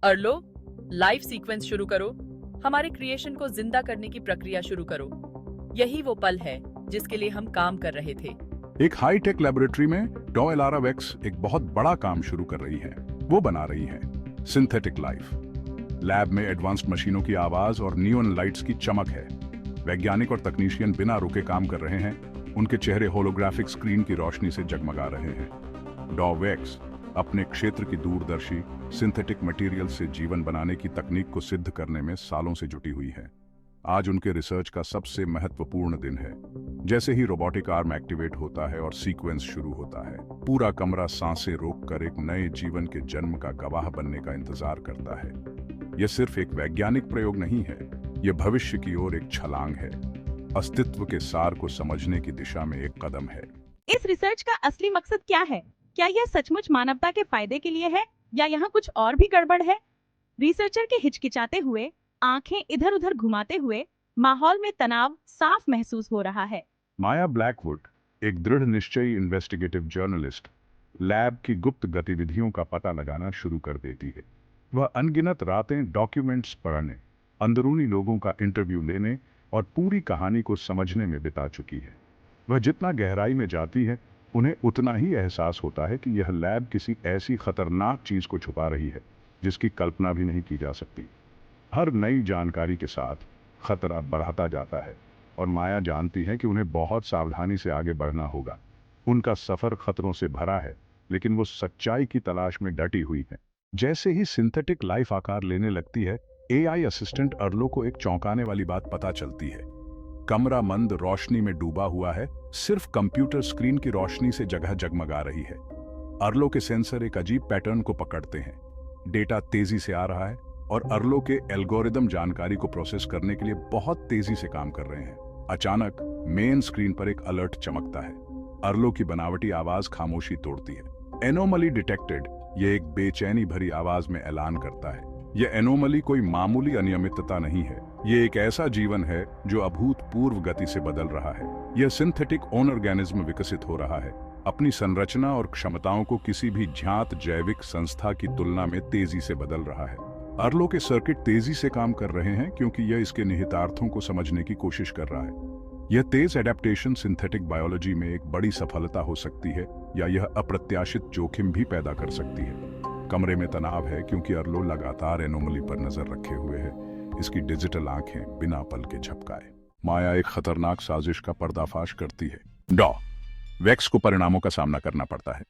अर्लो, life sequence शुरू करो। हमारे क्रिएशन को जिंदा करने की प्रक्रिया शुरू करो। यही वो पल है जिसके लिए हम काम कर रहे थे। एक हाई टेक लेबोरेटरी में डॉ एलारा वेक्स एक बहुत बड़ा काम शुरू कर रही है। वो बना रही है सिंथेटिक लाइफ। लैब में एडवांस्ड मशीनों की आवाज और नियॉन लाइट्स की चमक है। वैज्ञानिक और तकनीशियन बिना रुके काम कर रहे हैं। उनके चेहरे होलोग्राफिक स्क्रीन की रोशनी से जगमगा रहे हैं। डॉ वेक्स अपने क्षेत्र की दूरदर्शी सिंथेटिक मटेरियल से जीवन बनाने की तकनीक को सिद्ध करने में सालों से जुटी हुई है। आज उनके रिसर्च का सबसे महत्वपूर्ण दिन है। जैसे ही रोबोटिक आर्म एक्टिवेट होता है और सीक्वेंस शुरू होता है, पूरा कमरा सांसें रोककर एक नए जीवन के जन्म का गवाह बनने का इंतजार करता है। यह सिर्फ एक वैज्ञानिक प्रयोग नहीं है, यह भविष्य की ओर एक छलांग है। अस्तित्व के सार को समझने की दिशा में एक कदम है। इस रिसर्च का असली मकसद क्या है? क्या यह सचमुच मानवता के फायदे के लिए है या यहाँ कुछ और भी गड़बड़ है? रिसर्चर के हिचकिचाते हुए, आंखें इधर उधर घुमाते हुए, माहौल में तनाव साफ महसूस हो रहा है। माया ब्लैकवुड, एक दृढ़ निश्चयी इन्वेस्टिगेटिव जर्नलिस्ट, लैब की गुप्त गतिविधियों का पता लगाना शुरू कर देती है। वह अनगिनत रातें डॉक्यूमेंट्स पढ़ने, अंदरूनी लोगों का इंटरव्यू लेने और पूरी कहानी को समझने में बिता चुकी है। वह जितना गहराई में जाती है, उन्हें उतना ही एहसास होता है कि यह लैब किसी ऐसी खतरनाक चीज को छुपा रही है जिसकी कल्पना भी नहीं की जा सकती। हर नई जानकारी के साथ खतरा बढ़ता जाता है और माया जानती है कि उन्हें बहुत सावधानी से आगे बढ़ना होगा। उनका सफर खतरों से भरा है, लेकिन वो सच्चाई की तलाश में डटी हुई है। जैसे ही सिंथेटिक लाइफ आकार लेने लगती है, एआई असिस्टेंट अर्लो को एक चौंकाने वाली बात पता चलती है। कमरा मंद रोशनी में डूबा हुआ है, सिर्फ कंप्यूटर स्क्रीन की रोशनी से जगह जगमगा रही है। अर्लो के सेंसर एक अजीब पैटर्न को पकड़ते हैं। डेटा तेजी से आ रहा है और अर्लो के एल्गोरिदम जानकारी को प्रोसेस करने के लिए बहुत तेजी से काम कर रहे हैं। अचानक मेन स्क्रीन पर एक अलर्ट चमकता है। अर्लो की बनावटी आवाज खामोशी तोड़ती है। एनोमली डिटेक्टेड, यह एक बेचैनी भरी आवाज में ऐलान करता है। यह एनोमली कोई मामूली अनियमितता नहीं है, यह एक ऐसा जीवन है जो अभूतपूर्व गति से बदल रहा है। यह सिंथेटिक ऑन ऑर्गेनिज्म विकसित हो रहा है, अपनी संरचना और क्षमताओं को किसी भी ज्ञात जैविक संस्था की तुलना में तेजी से बदल रहा है। अर्लो के सर्किट तेजी से काम कर रहे हैं क्योंकि यह इसके निहितार्थों को समझने की कोशिश कर रहा है। यह तेज एडेप्टेशन सिंथेटिक बायोलॉजी में एक बड़ी सफलता हो सकती है या यह अप्रत्याशित जोखिम भी पैदा कर सकती है। कमरे में तनाव है क्योंकि अर्लो लगातार एनोमली पर नजर रखे हुए है। इसकी डिजिटल आंखें बिना पल के झपकाए। माया एक खतरनाक साजिश का पर्दाफाश करती है। डॉ वेक्स को परिणामों का सामना करना पड़ता है।